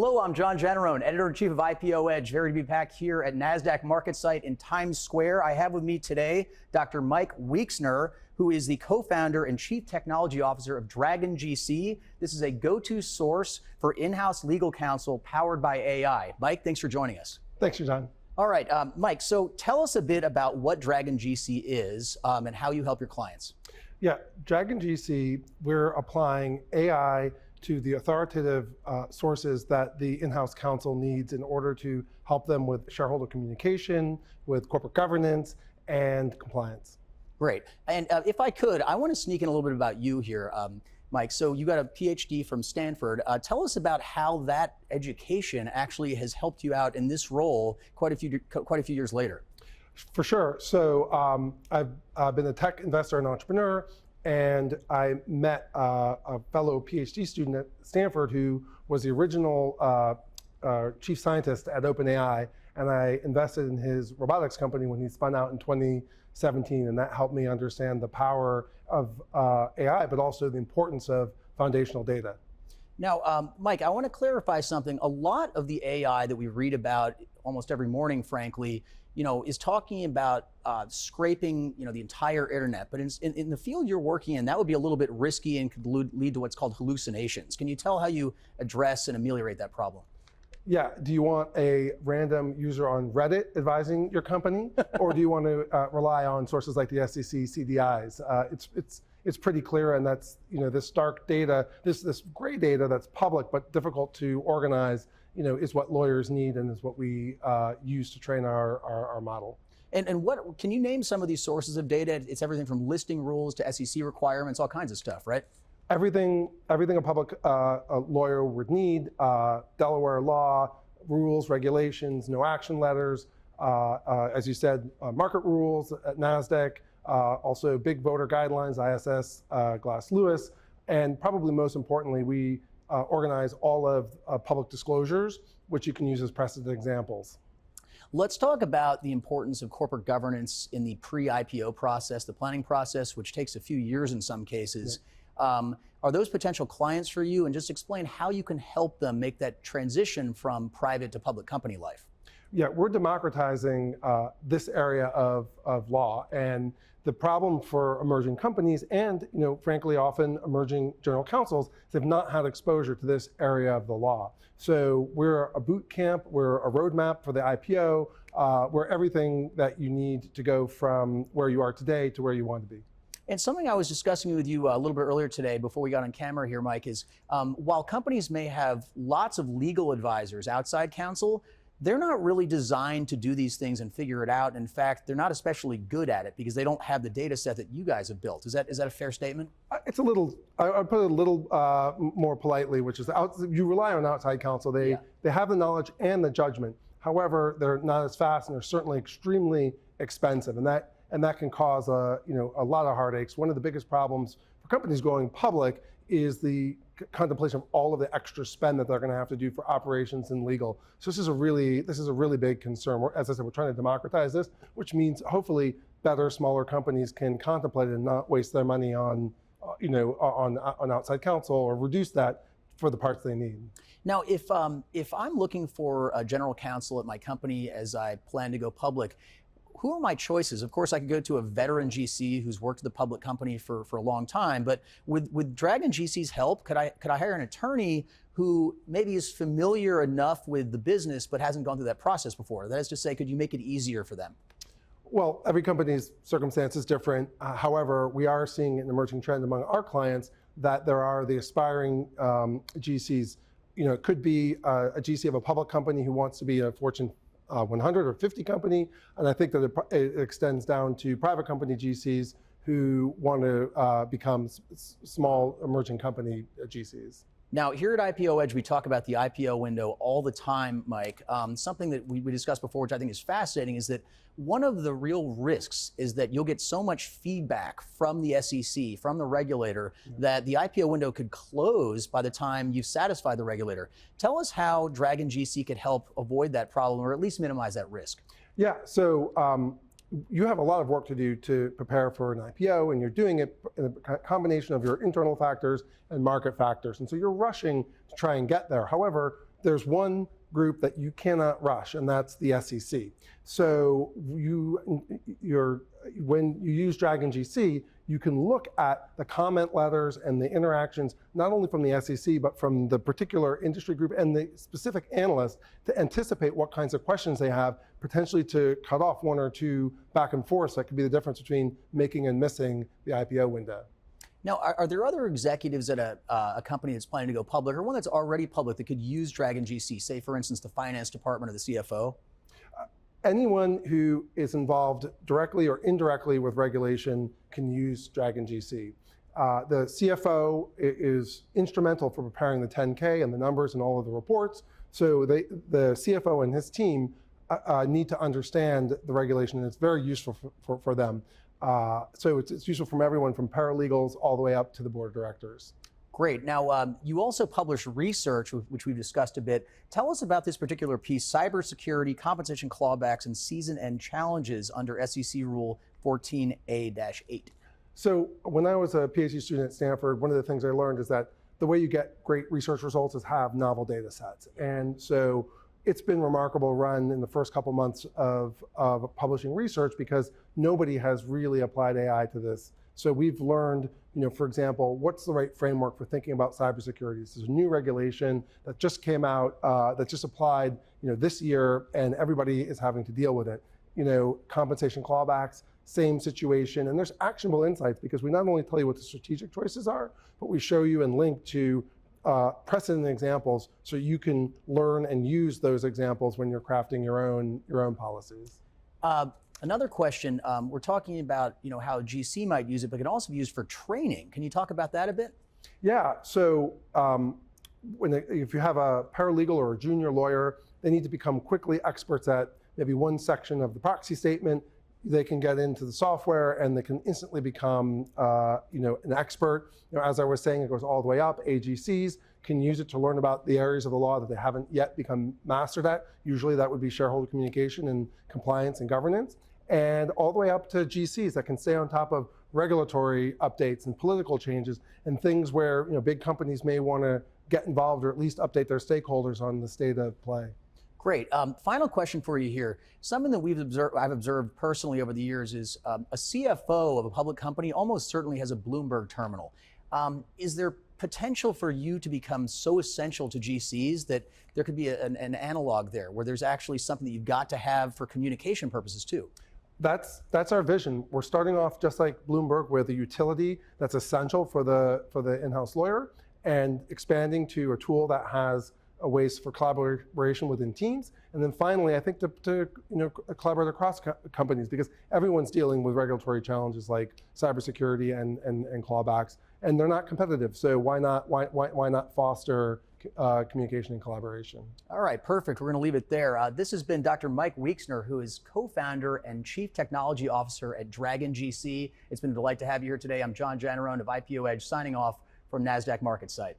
Hello, I'm John Janarone, Editor-in-Chief of IPO Edge. Very to be back here at Nasdaq Market Site in Times Square. I have with me today Dr. Mike Weixner, who is the co-founder and Chief Technology Officer of DragonGC. This is a go-to source for in-house legal counsel powered by AI. Mike, thanks for joining us. Thanks, John. All right, Mike, so tell us a bit about what DragonGC is and how you help your clients. Yeah, DragonGC, we're applying AI to the authoritative sources that the in-house counsel needs in order to help them with shareholder communication, with corporate governance, and compliance. Great. And if I could, I want to sneak in a little bit about you here, Mike. So you got a PhD from Stanford. Tell us about how that education actually has helped you out in this role quite a few years later. For sure. So I've been a tech investor and entrepreneur, and I met a fellow PhD student at Stanford who was the original chief scientist at OpenAI, and I invested in his robotics company when he spun out in 2017, and that helped me understand the power of AI, but also the importance of foundational data. Now, Mike, I want to clarify something. A lot of the AI that we read about almost every morning, frankly, is talking about scraping, the entire internet. But in the field you're working in, that would be a little bit risky and could lead to what's called hallucinations. Can you tell how you address and ameliorate that problem? Yeah, do you want a random user on Reddit advising your company? Or do you want to rely on sources like the SEC, CDIs? It's pretty clear, and that's, this dark data, this gray data that's public but difficult to organize, is what lawyers need and is what we use to train our model. And what can you name some of these sources of data? It's everything from listing rules to SEC requirements, all kinds of stuff, right? Everything a public lawyer would need: Delaware law, rules, regulations, no action letters, as you said, market rules at Nasdaq, also big voter guidelines, ISS, Glass-Lewis, and probably most importantly, we organize all of public disclosures, which you can use as precedent examples. Let's talk about the importance of corporate governance in the pre-IPO process, the planning process, which takes a few years in some cases. Yeah. Are those potential clients for you? And just explain how you can help them make that transition from private to public company life. Yeah, we're democratizing this area of law, and the problem for emerging companies and, frankly, often emerging general counsels, they've not had exposure to this area of the law. So we're a boot camp, we're a roadmap for the IPO, we're everything that you need to go from where you are today to where you want to be. And something I was discussing with you a little bit earlier today before we got on camera here, Mike, is while companies may have lots of legal advisors, outside counsel, they're not really designed to do these things and figure it out. In fact, they're not especially good at it because they don't have the data set that you guys have built. Is that a fair statement? It's a little, I'd put it a little more politely, which is you rely on outside counsel. They have the knowledge and the judgment. However, they're not as fast, and they're certainly extremely expensive. And that can cause a lot of heartaches. One of the biggest problems for companies going public is the contemplation of all of the extra spend that they're going to have to do for operations and legal. So this is a really big concern. As I said, we're trying to democratize this, which means hopefully better, smaller companies can contemplate it and not waste their money on outside counsel, or reduce that for the parts they need. Now, if I'm looking for a general counsel at my company as I plan to go public, who are my choices? Of course, I could go to a veteran GC who's worked at the public company for a long time, but with DragonGC's help, could I hire an attorney who maybe is familiar enough with the business but hasn't gone through that process before? That is to say, could you make it easier for them? Well, every company's circumstance is different. However, we are seeing an emerging trend among our clients that there are the aspiring GCs. It could be a GC of a public company who wants to be a Fortune 100 or 50 company, and I think that it extends down to private company GCs who want to become small emerging company GCs. Now, here at IPO Edge, we talk about the IPO window all the time, Mike. Something that we discussed before, which I think is fascinating, is that one of the real risks is that you'll get so much feedback from the SEC, from the regulator, that the IPO window could close by the time you've satisfied the regulator. Tell us how DragonGC could help avoid that problem, or at least minimize that risk. Yeah, so you have a lot of work to do to prepare for an IPO, and you're doing it in a combination of your internal factors and market factors. And so you're rushing to try and get there. However, there's one group that you cannot rush, and that's the SEC. So when you use DragonGC, you can look at the comment letters and the interactions, not only from the SEC, but from the particular industry group and the specific analyst to anticipate what kinds of questions they have, potentially to cut off one or two back and forth. That could be the difference between making and missing the IPO window. Now, are there other executives at a company that's planning to go public, or one that's already public, that could use DragonGC, say, for instance, the finance department or the CFO? Anyone who is involved directly or indirectly with regulation can use DragonGC. The CFO is instrumental for preparing the 10K and the numbers and all of the reports. So the CFO and his team need to understand the regulation, and it's very useful for them. So it's useful from everyone from paralegals all the way up to the board of directors. Great. Now, you also publish research, which we've discussed a bit. Tell us about this particular piece, cybersecurity, compensation clawbacks, and season-end challenges under SEC Rule 14A-8. So when I was a PhD student at Stanford, one of the things I learned is that the way you get great research results is have novel data sets. And so it's been remarkable run in the first couple months of publishing research because nobody has really applied AI to this. So we've learned, for example, what's the right framework for thinking about cybersecurity? This is a new regulation that just came out, that just applied, this year, and everybody is having to deal with it. Compensation clawbacks, same situation, and there's actionable insights because we not only tell you what the strategic choices are, but we show you and link to precedent examples so you can learn and use those examples when you're crafting your own policies. Another question, we're talking about how GC might use it, but can also be used for training. Can you talk about that a bit? Yeah, so if you have a paralegal or a junior lawyer, they need to become quickly experts at maybe one section of the proxy statement. They can get into the software and they can instantly become an expert. As I was saying, it goes all the way up. AGCs can use it to learn about the areas of the law that they haven't yet become mastered at. Usually that would be shareholder communication and compliance and governance. And all the way up to GCs that can stay on top of regulatory updates and political changes and things where big companies may want to get involved or at least update their stakeholders on the state of play. Great. Final question for you here. Something that I've observed personally over the years is a CFO of a public company almost certainly has a Bloomberg terminal. Is there potential for you to become so essential to GCs that there could be an analog there where there's actually something that you've got to have for communication purposes too? That's our vision. We're starting off just like Bloomberg with a utility that's essential for the in-house lawyer and expanding to a tool that has ways for collaboration within teams. And then finally, I think to collaborate across companies because everyone's dealing with regulatory challenges like cybersecurity and clawbacks, and they're not competitive. So why not foster communication and collaboration? All right, perfect. We're going to leave it there. This has been Dr. Mike Weixner, who is co-founder and chief technology officer at DragonGC. It's been a delight to have you here today. I'm John Janarone of IPO Edge, signing off from Nasdaq Market Site.